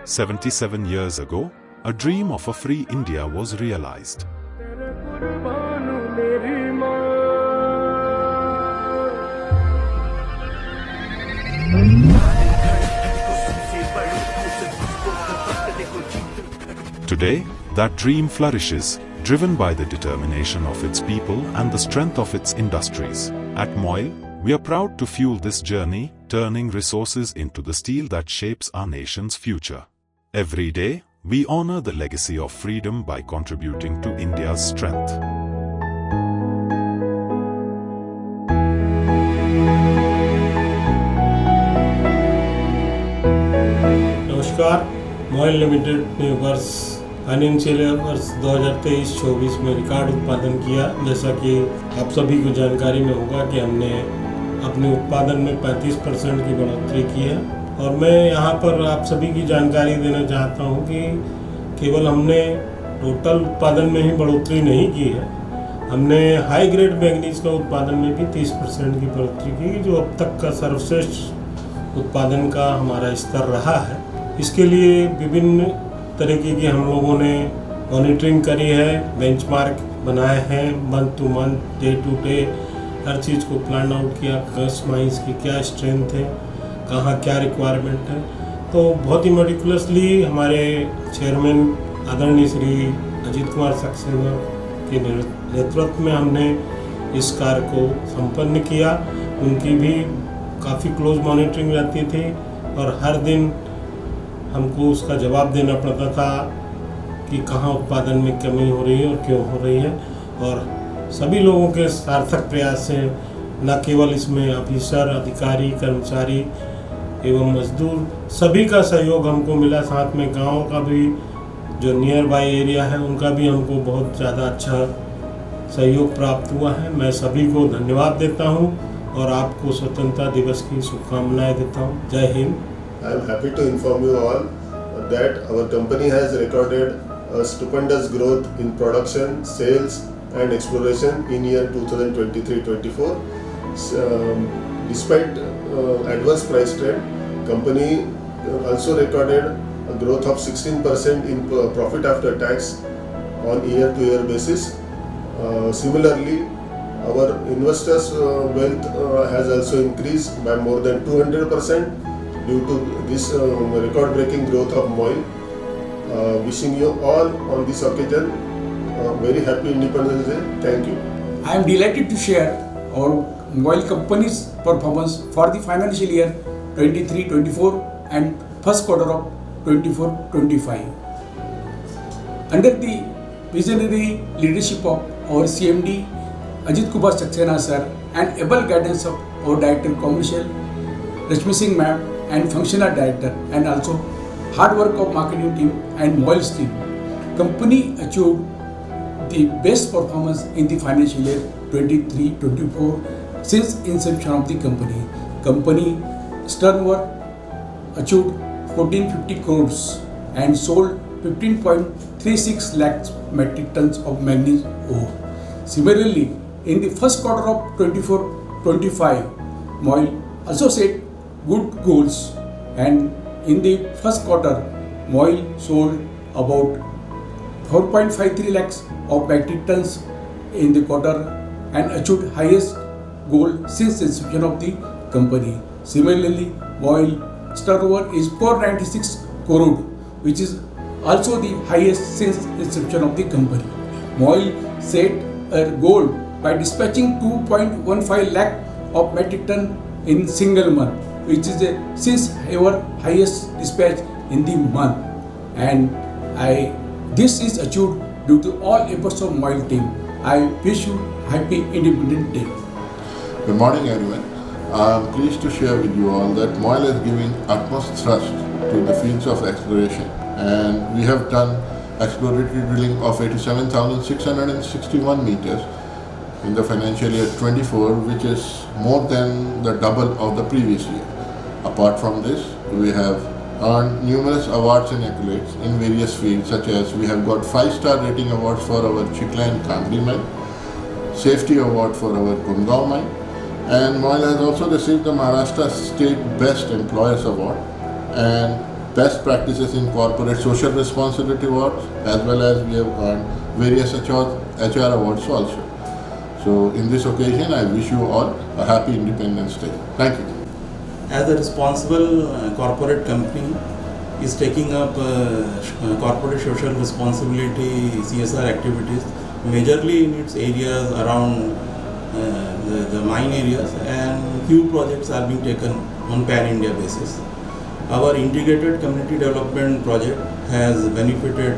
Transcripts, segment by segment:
77 years ago, a dream of a free India was realized. Today, that dream flourishes, driven by the determination of its people and the strength of its industries. At MOIL, we are proud to fuel this journey, turning resources into the steel that shapes our nation's future. Every day, we honor the legacy of freedom by contributing to India's strength. नमस्कार, MOIL limited ने financial वर्ष 2023-24 में record उत्पादन किया। जैसा कि आप सभी को जानकारी में होगा कि हमने अपने उत्पादन में 35% की बढ़ोतरी की है। और मैं यहाँ पर आप सभी की जानकारी देना चाहता हूँ कि केवल हमने टोटल उत्पादन में ही बढ़ोतरी नहीं की है, हमने हाई ग्रेड मैंगनीज का उत्पादन में भी 30% की बढ़ोतरी की, जो अब तक का सर्वश्रेष्ठ उत्पादन का हमारा स्तर रहा है। इसके लिए विभिन्न तरीके की हम लोगों ने मॉनिटरिंग करी है, बेंचमार्क बनाए हैं, month to month, day to day हर चीज़ को प्लान आउट किया, कस्टमाइज की क्या स्ट्रेंथ है, कहाँ क्या रिक्वायरमेंट है। तो बहुत ही मेटिकुलसली हमारे चेयरमैन आदरणीय श्री अजीत कुमार सक्सेना के नेतृत्व में हमने इस कार्य को संपन्न किया। उनकी भी काफ़ी क्लोज मॉनिटरिंग रहती थी और हर दिन हमको उसका जवाब देना पड़ता था कि कहाँ उत्पादन में कमी हो रही है और क्यों हो रही है। और सभी लोगों के सार्थक प्रयास से न केवल इसमें ऑफिसर, अधिकारी, कर्मचारी एवं मजदूर सभी का सहयोग हमको मिला, साथ में गांव का भी जो नियर बाय एरिया है उनका भी हमको बहुत ज़्यादा अच्छा सहयोग प्राप्त हुआ है। मैं सभी को धन्यवाद देता हूं और आपको स्वतंत्रता दिवस की शुभकामनाएं देता हूं। जय Hind. I am happy to inform you all that our company has recorded a stupendous growth in production, sales and exploration in year 2023-24. Despite adverse price trend, company also recorded a growth of 16% in profit after tax on year-to-year basis. Similarly, our investors' wealth has also increased by more than 200%. due to this record-breaking growth of MOIL. Wishing you all on this occasion very happy Independence Day. Thank you. I am delighted to share our MOIL company's performance for the financial year 23-24 and first quarter of 24-25. Under the visionary leadership of our CMD Ajit Kumar Saxena sir and able guidance of our Director Commercial Rashmi Singh ma'am and Functional Director and also hard work of marketing team and MOIL's team, company achieved the best performance in the financial year 23-24 since inception of the company. Company turnover achieved 1450 crores and sold 15.36 lakhs metric tons of manganese ore. Similarly, in the first quarter of 24-25, MOIL also set good goals, and in the first quarter MOIL sold about 4.53 lakhs of metric tons in the quarter and achieved highest goal since inception of the company. Similarly, MOIL turnover is 496 crore, which is also the highest since inception of the company. MOIL set a goal by dispatching 2.15 lakh of metric ton in single month, which is since our highest dispatch in the month, and this is achieved due to all efforts of MOIL team. I wish you happy Independence Day. Good morning everyone. I am pleased to share with you all that MOIL is giving utmost thrust to the fields of exploration, and we have done exploratory drilling of 87,661 meters in the financial year 24, which is more than the double of the previous year. Apart from this, we have earned numerous awards and accolades in various fields, such as we have got 5-star rating awards for our Chikla and Kamri mine, Safety Award for our Gundgaon mine, and MOIL has also received the Maharashtra State Best Employers Award and Best Practices in Corporate Social Responsibility Awards, as well as we have earned various HR awards also. So in this occasion, I wish you all a happy Independence Day. Thank you. As a responsible corporate company is taking up corporate social responsibility CSR activities majorly in its areas around the mine areas, and few projects are being taken on pan-India basis. Our integrated community development project has benefited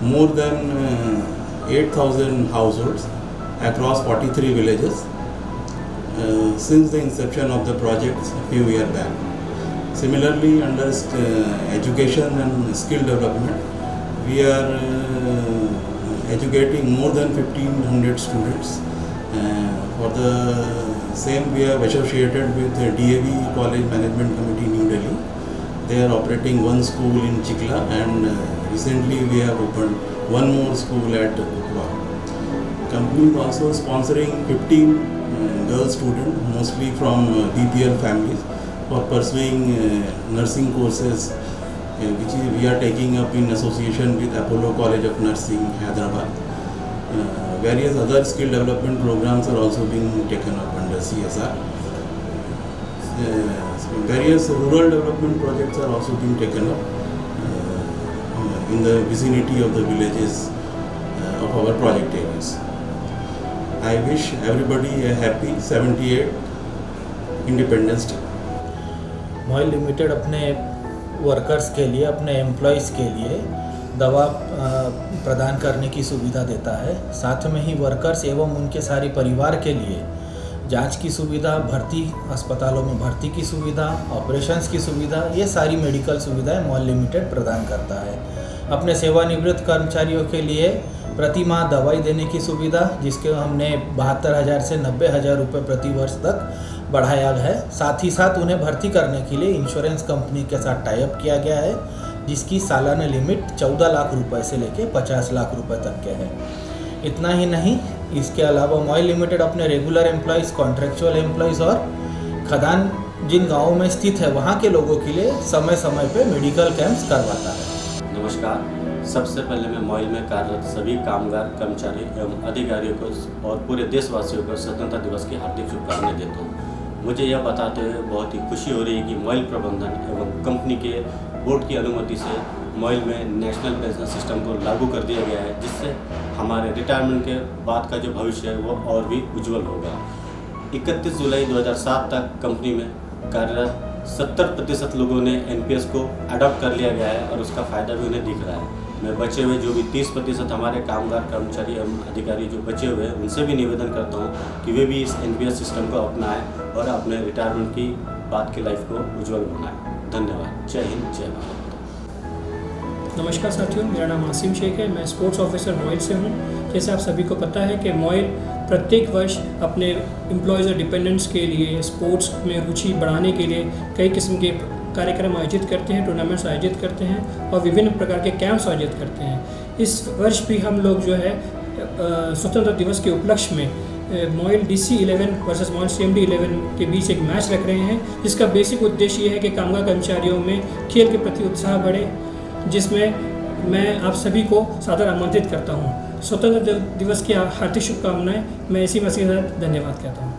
more than 8,000 households across 43 villages since the inception of the project a few years back. Similarly, under education and skill development, we are educating more than 1,500 students. For the same, we have associated with the DAV College Management Committee, New Delhi. They are operating one school in Chikla, and recently we have opened one more school at Bukwa. Company is also sponsoring 15 girl students, mostly from BPL families, for pursuing nursing courses, which we are taking up in association with Apollo College of Nursing, Hyderabad. Various other skill development programs are also being taken up under CSR. Various rural development projects are also being taken up in the vicinity of the villages of our project areas. I wish everybody a happy 78 Independence Day. MOIL limited अपने workers के लिए, अपने employees के लिए दवा प्रदान करने की सुविधा देता है। साथ में ही वर्कर्स एवं उनके सारे परिवार के लिए जांच की सुविधा, भर्ती अस्पतालों में भर्ती की सुविधा, ऑपरेशंस की सुविधा, ये सारी मेडिकल सुविधाएं मॉइल लिमिटेड प्रदान करता है। अपने सेवानिवृत्त कर्मचारियों के लिए प्रति माह दवाई देने की सुविधा, जिसके हमने 72,000 से 90,000 रुपये प्रति वर्ष तक बढ़ाया है। साथ ही साथ उन्हें भर्ती करने के लिए इंश्योरेंस कंपनी के साथ टाई अप किया गया है, जिसकी सालाना लिमिट 14 लाख रुपए से लेकर 50 लाख रुपए तक के है। इतना ही नहीं, इसके अलावा मॉइल लिमिटेड अपने रेगुलर एम्प्लॉयज़, कॉन्ट्रेक्चुअल एम्प्लॉयज़ और खदान जिन गाँवों में स्थित है वहाँ के लोगों के लिए समय समय पे मेडिकल कैंप्स करवाता है। नमस्कार। सबसे पहले मैं मॉइल में कार्यरत सभी कामगार, कर्मचारी एवं अधिकारियों को और पूरे देशवासियों को स्वतंत्रता दिवस की हार्दिक शुभकामनाएं देता हूँ। मुझे यह बताते हुए बहुत ही खुशी हो रही है कि मॉइल प्रबंधन एवं कंपनी के बोर्ड की अनुमति से मॉइल में नेशनल पेंशन सिस्टम को लागू कर दिया गया है, जिससे हमारे रिटायरमेंट के बाद का जो भविष्य है वो और भी उज्जवल होगा। 31 जुलाई 2007 तक कंपनी में कार्यरत 70% लोगों ने NPS को अडॉप्ट कर लिया गया है और उसका फ़ायदा भी उन्हें दिख रहा है। मैं बचे हुए जो भी 30% हमारे कामगार, कर्मचारी एवं अधिकारी जो बचे हुए हैं उनसे भी निवेदन करता हूँ कि वे भी इस NPS सिस्टम को अपनाएं और अपने रिटायरमेंट की बाद की लाइफ को उज्जवल बनाएं। धन्यवाद। जय हिंद, जय भारत। नमस्कार साथियों, मेरा नाम आसिम शेख है। मैं स्पोर्ट्स ऑफिसर मॉइल से हूँ। जैसे आप सभी को पता है कि मॉइल प्रत्येक वर्ष अपने एम्प्लॉयज़ और डिपेंडेंट्स के लिए स्पोर्ट्स में रुचि बढ़ाने के लिए कई किस्म के कार्यक्रम आयोजित करते हैं, टूर्नामेंट्स आयोजित करते हैं और विभिन्न प्रकार के कैंप्स आयोजित करते हैं। इस वर्ष भी हम लोग जो है स्वतंत्रता दिवस के उपलक्ष्य में MOIL DC11 versus MOIL CMD11 के बीच एक मैच रख रहे हैं, जिसका बेसिक उद्देश्य ये है कि कामगार कर्मचारियों में खेल के प्रति उत्साह बढ़े, जिसमें मैं आप सभी को सादर आमंत्रित करता हूँ। स्वतंत्रता दिवस की हार्दिक शुभकामनाएं। मैं इसी मसीह के साथ धन्यवाद कहता हूँ।